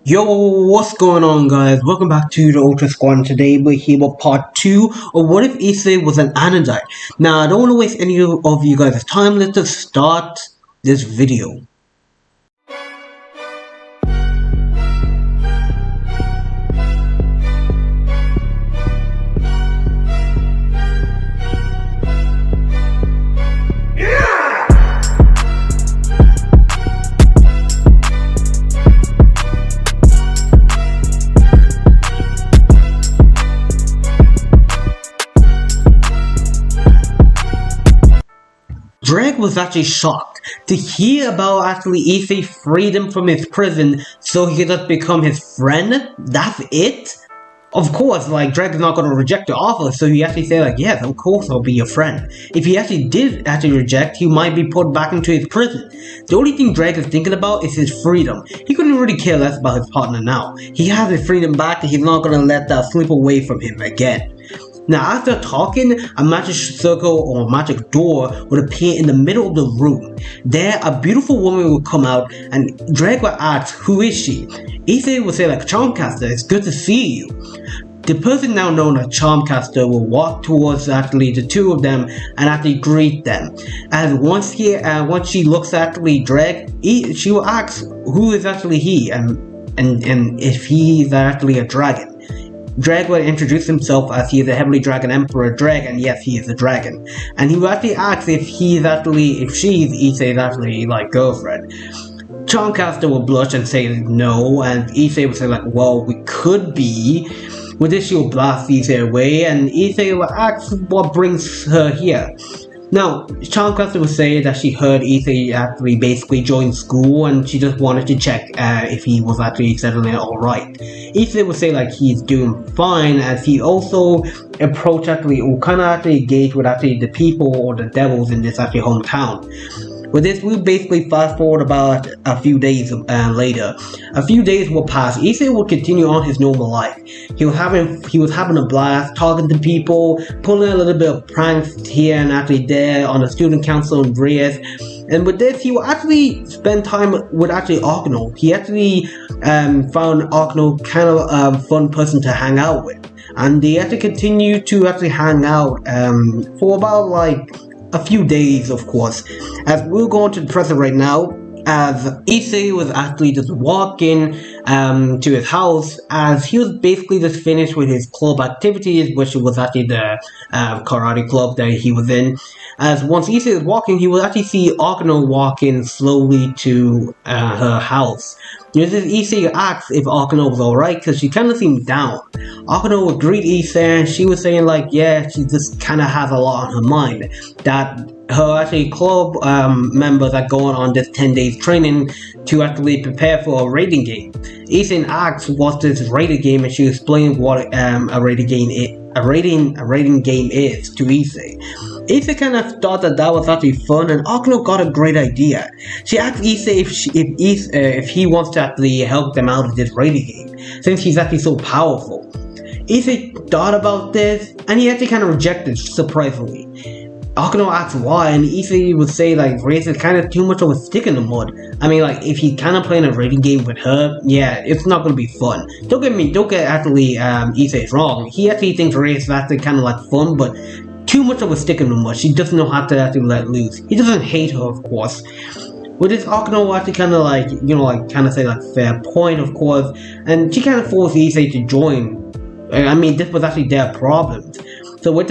Yo, what's going on, guys? Welcome back to the Ultra Squad, and today we're here with part 2 of What If issei was an Anodite. Now, I don't want to waste any of you guys' time. Let's just start this video. Drake was actually shocked to hear about issei's freedom from his prison so he could just become his friend. That's it? Of course, Drake is not going to reject the offer, so he actually said, yes, of course I'll be your friend. If he actually did reject, he might be put back into his prison. The only thing Drake is thinking about is his freedom. He couldn't really care less about his partner now. He has his freedom back and he's not going to let that slip away from him again. Now, after talking, a magic circle or a magic door would appear in the middle of the room. There, a beautiful woman would come out, and Drake would ask, who is she? Issei would say, Charmcaster, it's good to see you. The person now known as Charmcaster will walk towards the two of them and greet them. And once she looks at Drake, she will ask who is actually he and if he's actually a dragon. Drake will introduce himself as he is the Heavenly Dragon Emperor Dragon. Yes, he is a dragon. And he will actually ask if she's issei's girlfriend. Charmcaster will blush and say no, and Issei will say well, we could be. With this, she will blast Issei away, and Issei will ask what brings her here. Now, Charmcaster will say that she heard Issei basically join school and she just wanted to check if he was settling it alright. Issei will say he's doing fine, as he also approached or engage with the people or the devils in this hometown. With this, we'll basically fast forward about a few days later. A few days will pass. Issei will continue on his normal life. He was having a blast, talking to people, pulling a little bit of pranks here and there on the student council in Reyes. And with this, he will spend time with Akino. He found Akino kind of a fun person to hang out with. And they continue to hang out for about a few days, of course. As we'll go into the present right now, as Issei was just walking to his house, as he was basically just finished with his club activities, which was the karate club that he was in. As once Issei was walking, he would see Akino walking slowly to her house. Issei asked if Akino was alright, because she kind of seemed down. Akino would greet Issei, and she was saying yeah, she just kind of has a lot on her mind. That her club members are going on this 10 days training to prepare for a raiding game. Issei asked what this raiding game, and she explained what a raiding game is to Issei. Issei kind of thought that was fun, and Akino got a great idea. She asked Issei if he wants to help them out of this raiding game, since he's so powerful. Issei thought about this, and he kind of rejected, surprisingly. Akino asked why, and Issei would say Reyes is kind of too much of a stick in the mud. If he kind of playing a raiding game with her, yeah, it's not going to be fun. Don't get Issei wrong. He thinks Reyes is kind of fun, but too much of a stick in the mud. She doesn't know how to let loose. He doesn't hate her, of course. With this, Akino kind of say fair point, of course, and she kind of forced Issei to join. This was their problem. So with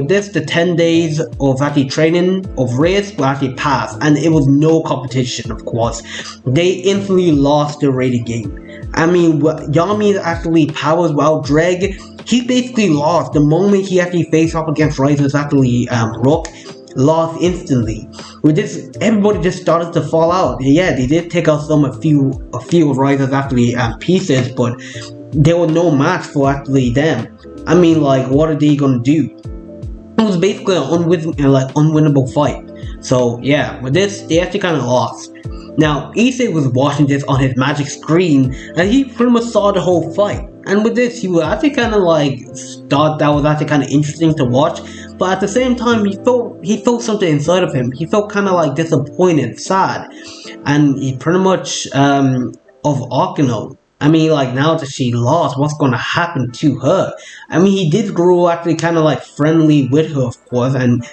this, the 10 days of training of Reyes will pass, and it was no competition, of course. They instantly lost the raiding game. Yami's powers while Dreg, he basically lost the moment he faced off against Reyes' Rook. Lost instantly. With this, everybody just started to fall out. Yeah, they did take out a few of Reyes' pieces, but they were no match for them. What are they gonna do? It was basically an unwinnable fight. So yeah, with this, they kind of lost. Now, Issei was watching this on his magic screen, and he pretty much saw the whole fight. And with this, he was kind of thought that was kind of interesting to watch. But at the same time, he felt something inside of him. He felt kind of disappointed, sad, and he pretty much of Akino. I mean, like, now that she lost, what's gonna happen to her? I mean, he did grow actually kind of like friendly with her, of course, and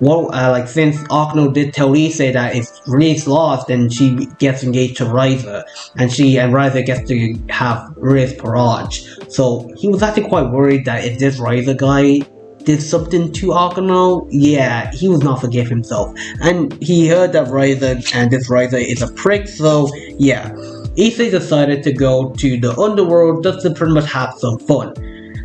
well, like since Akno did tell Issei that if Riz lost, then she gets engaged to Ryza, and Ryza gets to have Riz Parage. So he was actually quite worried that if this Ryza guy did something to Akano, yeah, he was not forgive himself. And he heard that this Ryza is a prick, so yeah. Issei decided to go to the underworld just to pretty much have some fun.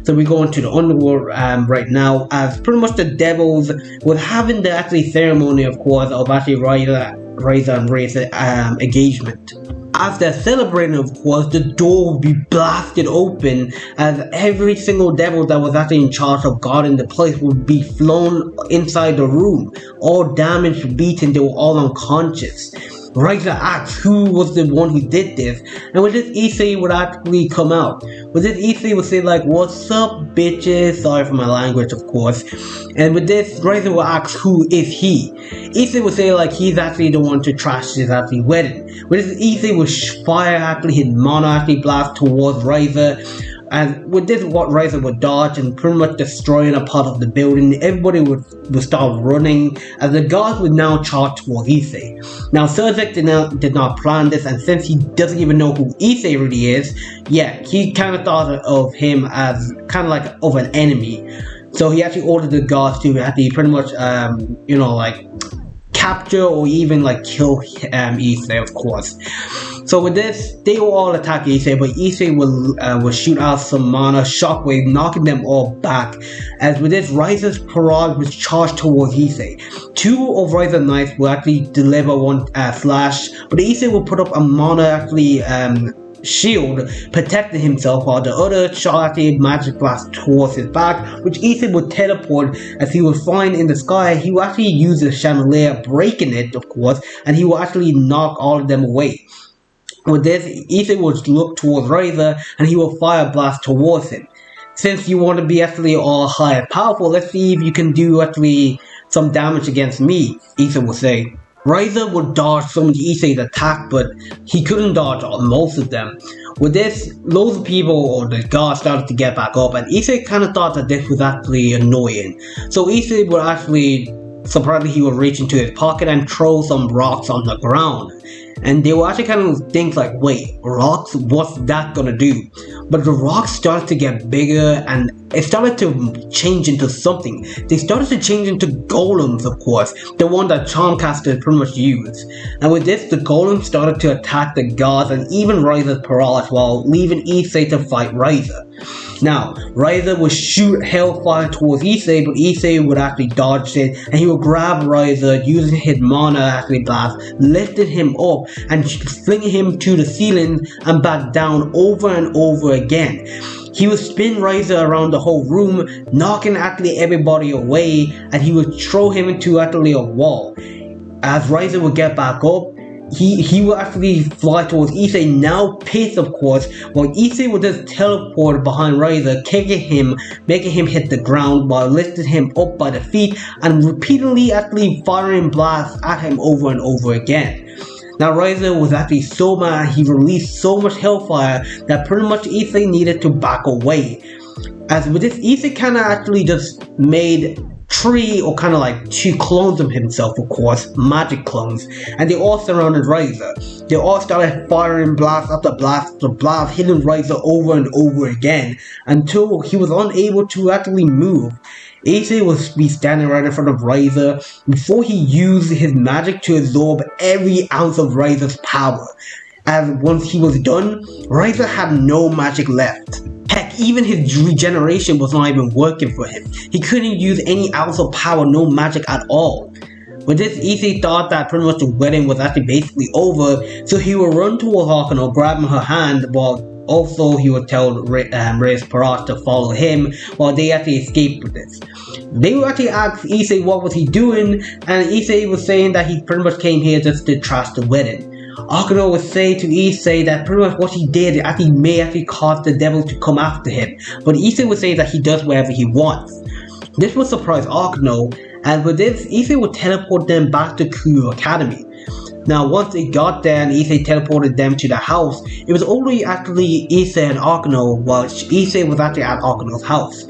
So we go into the underworld right now, as pretty much the devils were having the actually ceremony, of course, of actually Ryza and Ray's engagement. As they're celebrating, of course, the door will be blasted open as every single devil that was actually in charge of guarding the place would be flown inside the room. All damaged, beaten, they were all unconscious. Ryza asks who was the one who did this, and with this Issei would actually come out. With this Issei would say like, "What's up, bitches?" Sorry for my language, of course. And with this, Ryza would ask who is he. Issei would say like he's actually the one to trash his actually wedding. With this, Issei would fire actually his mono actually blast towards Ryza. And with this, what Ryza would dodge and pretty much destroying a part of the building. Everybody would start running as the guards would now charge towards Issei. Now Surzek did not plan this, and since he doesn't even know who Issei really is, yeah, he kind of thought of him as kind of like of an enemy. So he actually ordered the guards to actually pretty much, like capture or even like kill Issei, of course. So with this, they will all attack Issei, but Issei will shoot out some mana shockwave, knocking them all back. As with this, Ryza's Parage was charged towards Issei. Two of Ryza's knights will actually deliver one slash, but Issei will put up a mana actually shield protecting himself, while the other shot actually magic blast towards his back, which Issei would teleport as he was flying in the sky. He will actually use the chandelier, breaking it, of course, and he will actually knock all of them away. With this, Issei will look towards Ryza and he will fire a blast towards him. Since you want to be actually all high and powerful, let's see if you can do actually some damage against me, Issei will say. Ryza would dodge some of Issei's attack, but he couldn't dodge most of them. With this, loads of people or the guards started to get back up, and Issei kind of thought that this was actually annoying. So Issei would actually, surprisingly, he would reach into his pocket and throw some rocks on the ground. And they will actually kind of think like, wait, rocks? What's that gonna do? But the rocks started to get bigger and it started to change into something. They started to change into golems, of course, the one that Charmcaster pretty much used. And with this, the golems started to attack the guards and even Ryza's Parage, while leaving Issei to fight Ryza. Now, Ryza would shoot hellfire towards Issei, but Issei would actually dodge it, and he would grab Ryza using his mana actually blast, lifted him up and flinging him to the ceiling and back down over and over again. He would spin Ryza around the whole room, knocking actually everybody away, and he would throw him into actually a wall. As Ryza would get back up, he will actually fly towards Issei, now pissed of course, while Issei would just teleport behind Ryza, kicking him, making him hit the ground while lifting him up by the feet and repeatedly actually firing blasts at him over and over again. Now Ryza was actually so mad, he released so much hellfire that pretty much Issei needed to back away. As with this, Issei kinda actually just made 3 or kind of like 2 clones of himself, of course, magic clones, and they all surrounded Ryza. They all started firing blast after blast after blast, hitting Ryza over and over again until he was unable to actually move. Issei would be standing right in front of Ryza before he used his magic to absorb every ounce of Ryza's power. And once he was done, Ryza had no magic left. Heck, even his regeneration was not even working for him. He couldn't use any ounce of power, no magic at all. With this, Issei thought that pretty much the wedding was actually basically over, so he would run towards Akano, grabbing her hand, while also he would tell Reyes Parage to follow him while they actually escaped with this. They would actually ask Issei what was he doing, and Issei was saying that he pretty much came here just to trash the wedding. Akano would say to Issei that pretty much what he did actually may actually cause the devil to come after him, but Issei would say that he does whatever he wants. This would surprise Akano, and with this, Issei would teleport them back to Kuru Academy. Now, once they got there and Issei teleported them to the house, it was only actually Issei and Akano, while Issei was actually at Akano's house.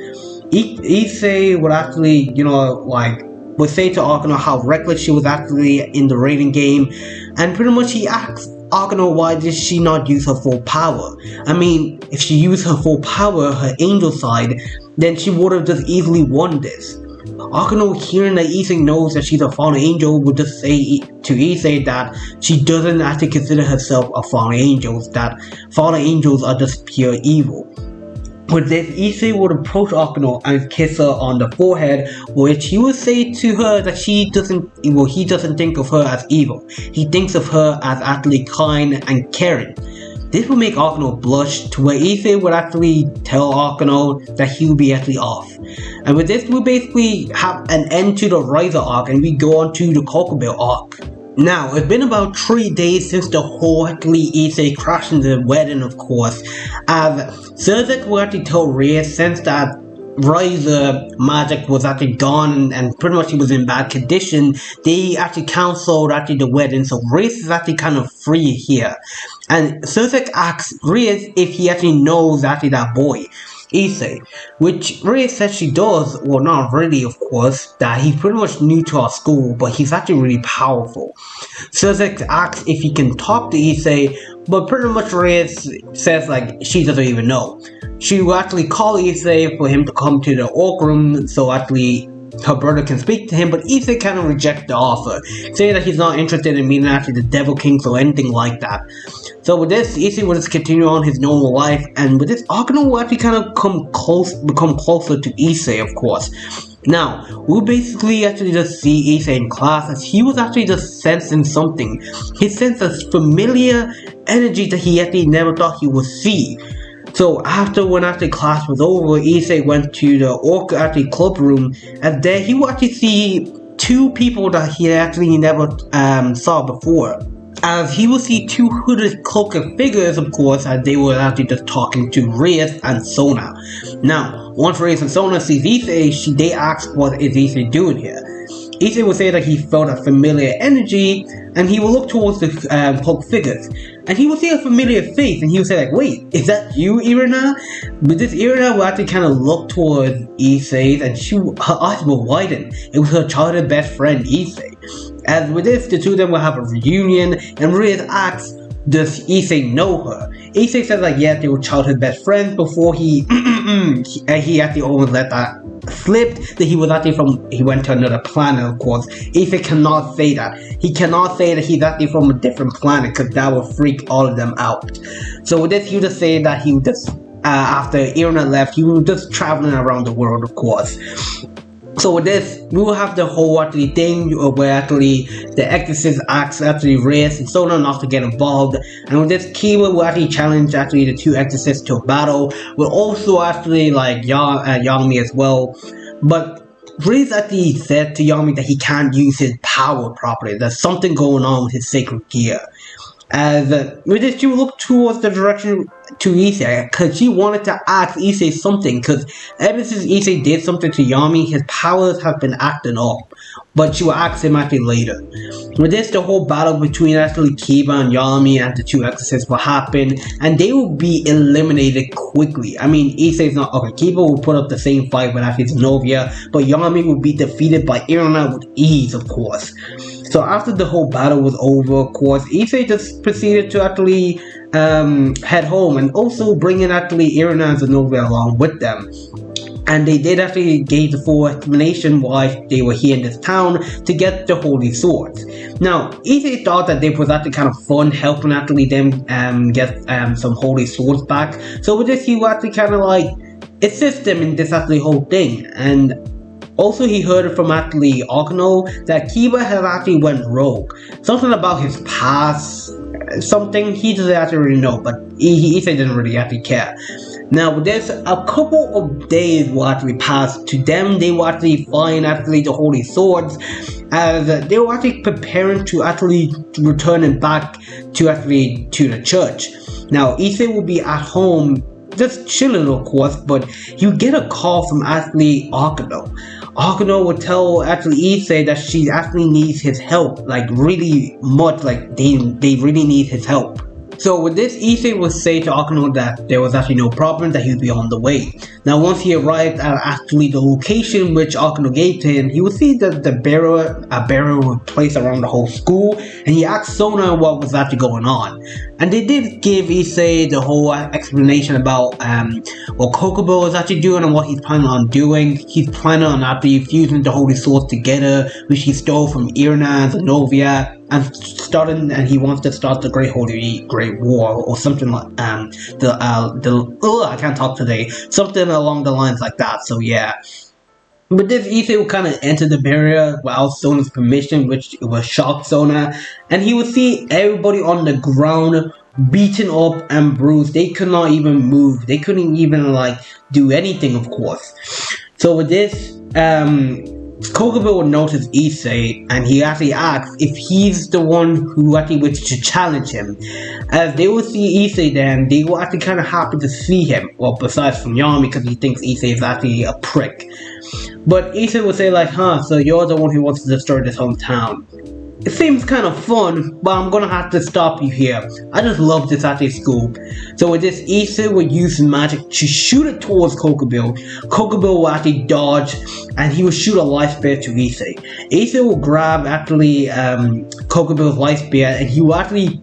Issei would actually, would say to Akano how reckless she was actually in the raiding game, and pretty much he asked Akano why did she not use her full power. I mean, if she used her full power, her angel side, then she would have just easily won this. Akano, hearing that Issei knows that she's a fallen angel, would just say to Issei that she doesn't actually consider herself a fallen angel, that fallen angels are just pure evil. With this, Issei would approach Akano and kiss her on the forehead, which he would say to her that he doesn't think of her as evil. He thinks of her as actually kind and caring. This would make Akano blush, to where Issei would actually tell Akano that he would be actually off. And with this, we basically have an end to the Riser arc, and we go on to the Kokobel arc. Now, it's been about 3 days since the whole Issei crashed into the wedding, of course, as Suzuki would actually tell Reyes since that Riser magic was actually gone and pretty much he was in bad condition, they actually cancelled actually the wedding, so Reyes is actually kind of free here. And Suzuki asks Reyes if he actually knows actually that boy, Issei, which Reyes says she does. Well, not really, of course, that he's pretty much new to our school, but he's actually really powerful. Suzuki asks if he can talk to Issei, but pretty much Reyes says like she doesn't even know. She will actually call Issei for him to come to the orc room so actually her brother can speak to him, but Issei kind of rejects the offer, saying that he's not interested in meeting actually the Devil Kings or anything like that. So with this, Issei will just continue on his normal life, and with this, Akano will actually kind of become closer to Issei, of course. Now, we'll basically actually just see Issei in class as he was actually just sensing something. He sensed a familiar energy that he actually never thought he would see. So after when actually class was over, Issei went to the orc actually club room, and there he would actually see 2 people that he actually never saw before. As he will see 2 hooded cloaked figures, of course, as they were actually just talking to Reyes and Sona. Now, once Reyes and Sona sees Issei, they ask what is Issei doing here. Issei will say that he felt a familiar energy, and he will look towards the cloaked figures, and he will see a familiar face, and he will say like, wait, is that you, Irina? But this Irina will actually kind of look towards Issei, and her eyes will widen. It was her childhood best friend, Issei. As with this, the two of them will have a reunion, and Reyes asks, does Issei know her? Issei says like, yeah, they were childhood best friends before he actually almost let that slip, that he went to another planet, of course. Issei cannot say that. He cannot say that he's actually from a different planet, because that would freak all of them out. So with this, he would just say that he would just, after Irina left, he was just traveling around the world, of course. So with this, we will have the whole actually thing where actually the exorcist asks actually Reyes and Sona not to get involved, and with this, Kiba will actually challenge actually the 2 exorcists to a battle. Will also actually like Yami as well, but Reyes actually said to Yami that he can't use his power properly. There's something going on with his sacred gear. As with this, she will look towards the direction to Issei, because she wanted to ask Issei something, because ever since Issei did something to Yami, his powers have been acting up, but she will ask him actually later. With this, the whole battle between actually Kiba and Yami and the 2 exorcists will happen, and they will be eliminated quickly. I mean, Issei's not, okay, Kiba will put up the same fight with actually Zenobia, but Yami will be defeated by Irina with ease, of course. So after the whole battle was over, of course, Issei just proceeded to actually head home, and also bringing actually Irina and Zenobia along with them. And they did actually gave the full explanation why they were here in this town to get the holy swords. Now, Issei thought that it was actually kind of fun helping actually them get some holy swords back. So with this, he would actually kind of like assist them in this actually whole thing. And also, he heard from actually Akano that Kiba has actually went rogue. Something about his past, something he doesn't actually really know, but Issei didn't really actually care. Now, with this, a couple of days will actually pass. To them, they will actually find actually the holy swords, as they were actually preparing to actually returning back to the church. Now, Issei will be at home just chilling, of course, but you get a call from actually Akano. Hakuno would tell actually Issei that she actually needs his help, like really much, like they really need his help. So with this, Issei would say to Akuno that there was actually no problem, that he would be on the way. Now once he arrived at actually the location which Akuno gave to him, he would see that a barrier was placed around the whole school, and he asked Sona what was actually going on. And they did give Issei the whole explanation about what Kokubo is actually doing and what he's planning on doing. He's planning on actually fusing the holy swords together, which he stole from Irna and Zenovia, and he wants to start the Great War or something like I can't talk today. Something along the lines like that. So yeah. But this, Issei would kind of enter the barrier without Sona's permission, which was shock Sona, and he would see everybody on the ground beaten up and bruised. They could not even move. They couldn't even like do anything, of course. So with this, Kokubo would notice Issei, and he actually asks if he's the one who actually wishes to challenge him. As they would see Issei, then they were actually kind of happy to see him. Well, besides from Yami, because he thinks Issei is actually a prick. But Issei would say like, so you're the one who wants to destroy this hometown. It seems kind of fun, but I'm gonna have to stop you here. I just love this at school. So with this, Issei would use magic to shoot it towards Kokubo. Kokubo will actually dodge, and he would shoot a life spear to Issei. Issei will grab actually Kokubo's life spear, and he will actually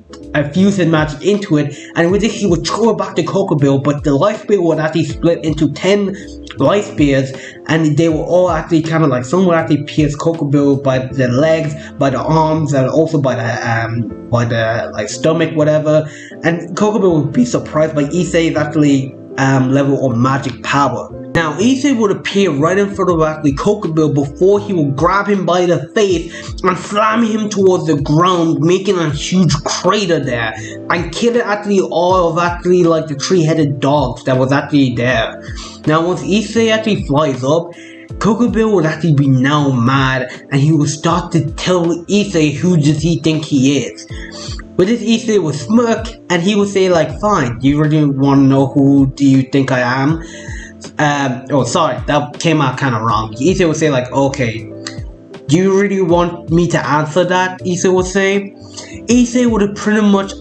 fuse his magic into it, and with this he would throw it back to Kokubo, but the life spear would actually split into 10 life spears, and they were all actually kind of like, some would actually pierce Kokubo by the legs, by the arms, and also by the like stomach, whatever. And Kokubo would be surprised by Issei's actually level of magic power. Now Issei would appear right in front of actually Kokubo before he would grab him by the face and slam him towards the ground, making a huge crater there, and killing actually all of actually like the 3-headed dogs that was actually there. Now once Issei actually flies up, Kokubo would actually be now mad, and he would start to tell Issei who does he think he is. With this, Issei would smirk, and he would say like, fine, do you really want to know who do you think I am? Sorry, that came out kind of wrong. Issei would say like, okay, do you really want me to answer that? Issei would say. Issei would pretty much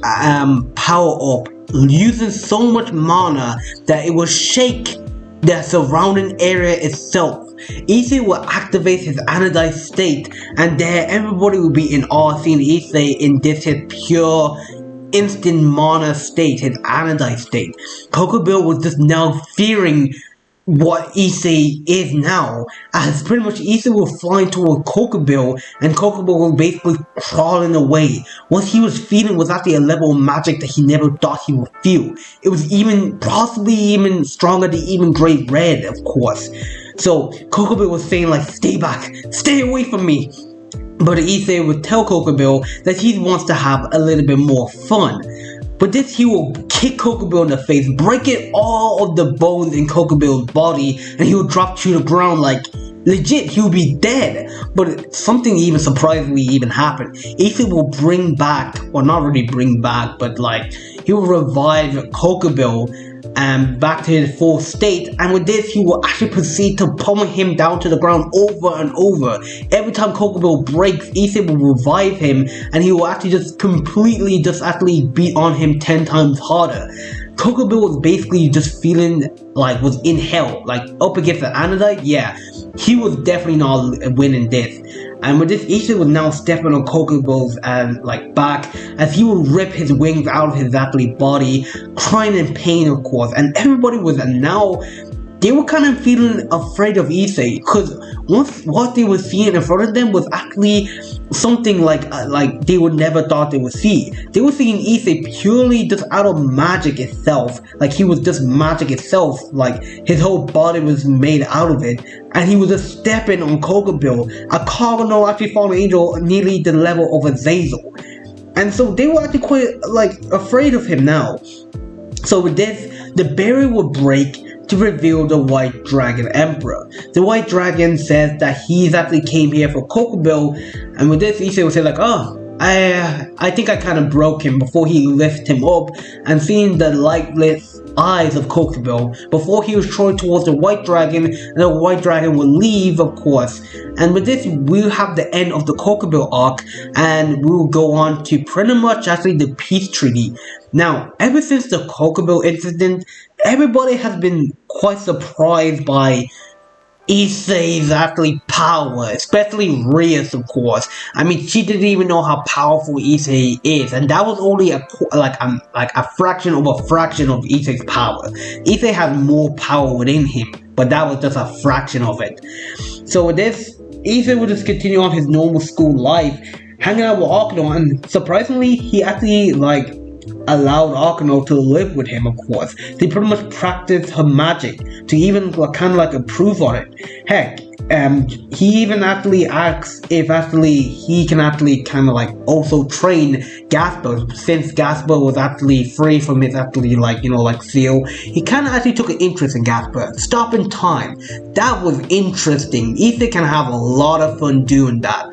power up, using so much mana that it would shake the surrounding area itself. Issei will activate his Anodite state, and there everybody will be in awe seeing Issei in this his pure instant mana state, his Anodite state. Kokubo was just now fearing what Issei is now, as pretty much Issei will fly toward Kokubo, and Kokubo will basically crawling away. What he was feeling was actually a level of magic that he never thought he would feel. It was even possibly even stronger than even Great Red, of course. So Kokubo was saying like, stay back, stay away from me. But Issei would tell Kokubo that he wants to have a little bit more fun. But this, he will kick Kokubo in the face, breaking all of the bones in Kokubo's body, and he will drop to the ground like, legit, he will be dead. But something even surprisingly even happened. Issei will bring back, well not really bring back, but like, he will revive Kokubo back to his full state, and with this he will actually proceed to pummel him down to the ground over and over. Every time Kokubo breaks, Issei will revive him, and he will actually just completely just actually beat on him 10 times harder. Kokubo was basically just feeling like was in hell, like up against the Anodite. Yeah, he was definitely not winning this. And with this, Issei was now stepping on Kokubo's like back, as he would rip his wings out of his actually body, crying in pain, of course. And everybody was now, they were kind of feeling afraid of Issei, because once what they were seeing in front of them was actually something like they would never thought they would see. They were seeing Issei purely just out of magic itself, like he was just magic itself, like his whole body was made out of it, and he was just stepping on Kokubo, a cardinal actually fallen angel nearly the level of a Zazel. And so they were actually quite like afraid of him now. So with this, the barrier would break to reveal the White Dragon Emperor. The White Dragon says that he's actually came here for Kokubo, and with this Issei will say like, oh, I think I kind of broke him before he lifted him up, and seeing the lightless eyes of Kokubil before he was thrown towards the White Dragon, and the White Dragon will leave, of course. And with this, we'll have the end of the Kokubil arc, and we will go on to pretty much actually the peace treaty. Now, ever since the Kokubil incident, everybody has been quite surprised by issei's actually power, especially Rias, of course. I mean, she didn't even know how powerful Issei is, and that was only a fraction of Issei's power. Issei has more power within him, but that was just a fraction of it. So with this, Issei would just continue on his normal school life, hanging out with Akino, and surprisingly, he actually allowed Akino to live with him, of course. They pretty much practiced her magic to even kind of improve on it. Heck, he even actually asks if he can kind of also train Gasper, since Gasper was actually free from his seal. He kind of actually took an interest in Gasper. Stop in time. That was interesting. Issei can have a lot of fun doing that.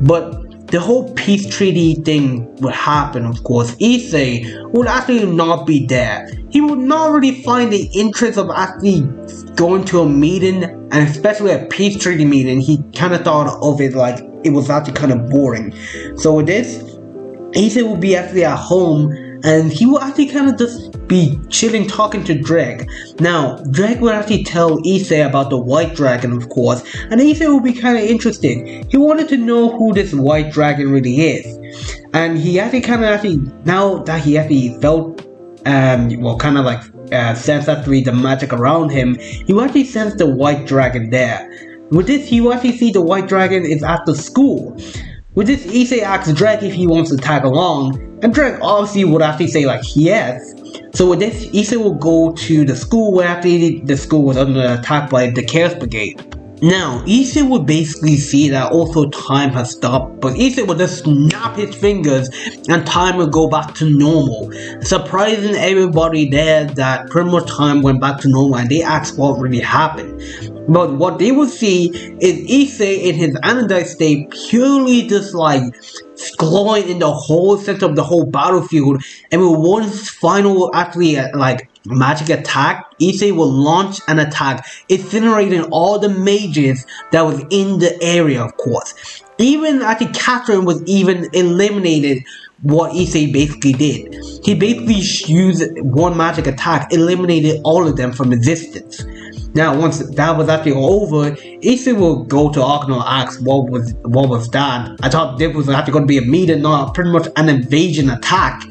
But the whole peace treaty thing would happen, of course. Issei would actually not be there. He would not really find the interest of actually going to a meeting, and especially a peace treaty meeting. He kind of thought of it like it was actually kind of boring. So with this, Issei will be actually at home, and he will actually kind of just be chilling, talking to Dreg. Now, Dreg will actually tell Issei about the White Dragon, of course, and Issei will be kind of interested. He wanted to know who this White Dragon really is, and he actually now that he actually felt, sense actually the magic around him, he will actually sense the White Dragon there. With this, he will actually see the White Dragon is at the school. With this, Issei asks Dreg if he wants to tag along, and Dreg obviously would actually say yes. So with this, Issei will go to the school where actually the school was under attack by the Chaos Brigade. Now, Issei would basically see that also time has stopped, but Issei would just snap his fingers and time would go back to normal, surprising everybody there that pretty much time went back to normal, and they asked what really happened. But what they will see is Issei in his Anodite state purely just glowing in the whole center of the whole battlefield, and with one final magic attack, Issei will launch an attack, incinerating all the mages that was in the area, of course. Even actually Catherine was even eliminated what Issei basically did. He basically used one magic attack, eliminated all of them from existence. Now, once that was actually over, Issei will go to Akino and ask what was that. I thought this was actually going to be a meeting, not pretty much an invasion attack.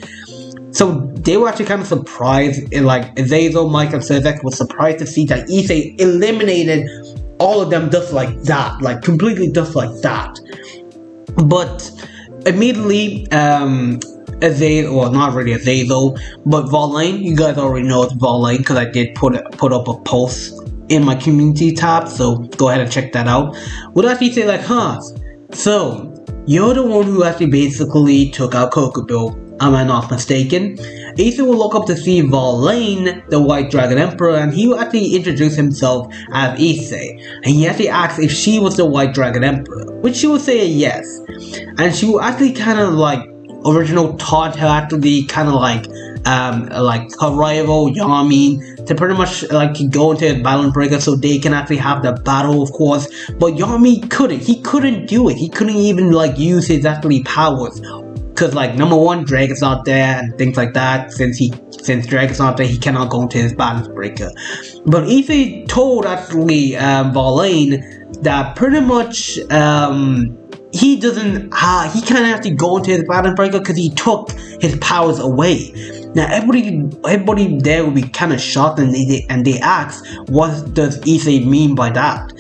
So they were actually kind of surprised, Azazel, Mike, and Sezek was surprised to see that Issei eliminated all of them just like that, completely just like that. But immediately, Azazel, well, not really Azazel, but Valane, you guys already know it's Valane because I did put up a post in my community tab, so go ahead and check that out. Would actually say so you're the one who actually basically took out Kokubil, am I not mistaken? Issei will look up to see Valane, the White Dragon Emperor, and he will actually introduce himself as Issei, and he actually asks if she was the White Dragon Emperor, which she will say yes, and she will actually kind of original taught her actually kind of her rival Yami to pretty much go into a balance breaker so they can actually have the battle, of course. But Yami couldn't. He couldn't do it. He couldn't even use his actually powers. Because number one, Drake is not there and things like that. Since Drake is not there, he cannot go into his balance breaker. But Issei told actually Valane that pretty much he can't actually go into his balance breaker because he took his powers away. Now everybody there will be kind of shocked, and they ask, what does Issei mean by that?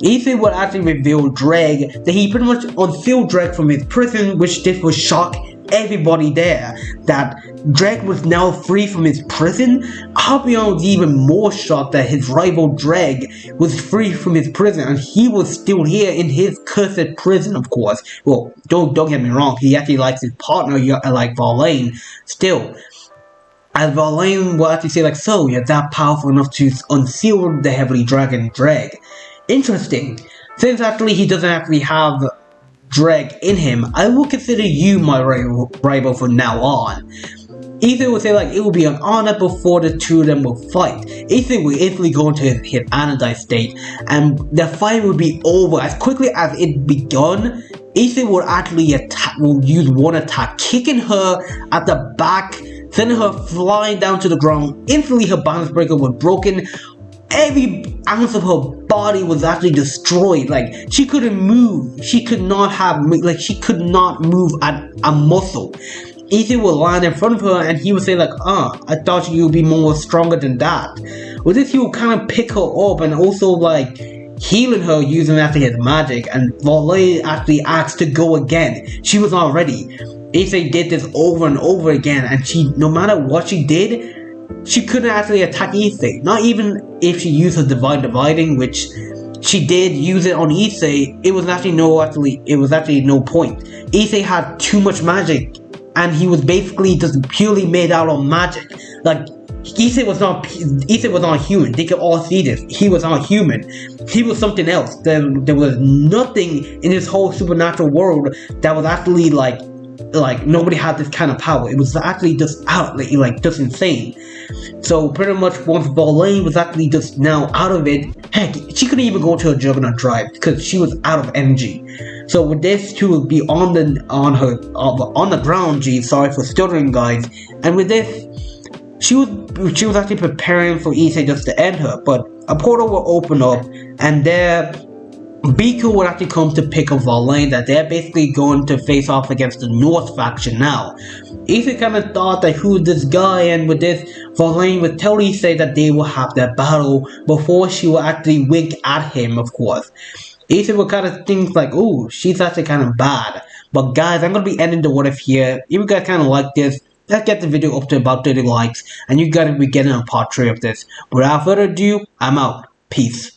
Issei would actually reveal Dreg that he pretty much unsealed Dreg from his prison, which this would shock everybody there, that Dreg was now free from his prison. Albion was even more shocked that his rival Dreg was free from his prison and he was still here in his cursed prison, of course. Well, don't get me wrong, he actually likes his partner Valane still. As Valane will actually say so you're that powerful enough to unseal the heavenly dragon Dreg. Interesting. Since actually he doesn't actually have Dreg in him, I will consider you my rival from now on. Issei would say like it would be an honor before the two of them would fight. Issei would instantly go into his Anodite state, and the fight would be over as quickly as it begun. Issei would actually would use one attack, kicking her at the back, sending her flying down to the ground. Instantly, her balance breaker was broken. Every ounce of her body was actually destroyed. Like, she couldn't move. She could not move a muscle. Issei would land in front of her and he would say like, I thought you would be more stronger than that. With this, he would kind of pick her up and also like healing her using after his magic, and Valet actually asked to go again. She was not ready. Issei did this over and over again, and no matter what she did, she couldn't actually attack Issei. Not even if she used her Divine Dividing, which she did use it on Issei. It was actually no point. Issei had too much magic, and he was basically just purely made out of magic. Like, Issei was not human. They could all see this. He was not human. He was something else. There was nothing in this whole supernatural world that was actually like nobody had this kind of power. It was actually just just insane. So pretty much once Valet was actually just now out of it, heck, she couldn't even go to a Juggernaut drive because she was out of energy. So with this, she would be on the ground. Geez, sorry for stuttering, guys. And with this, she was actually preparing for Issei just to end her, but a portal will open up, and there Biku would actually come to pick up Valet, that they're basically going to face off against the North faction now. Issei kind of thought that who's this guy, and with this, Valet would tell Issei that they will have their battle before she will actually wink at him, of course. Issei would kind of think like, ooh, she's actually kind of bad. But guys, I'm going to be ending the what if here. If you guys kind of like this, let's get the video up to about 30 likes, and you gotta be getting a part 3 of this. Without further ado, I'm out. Peace.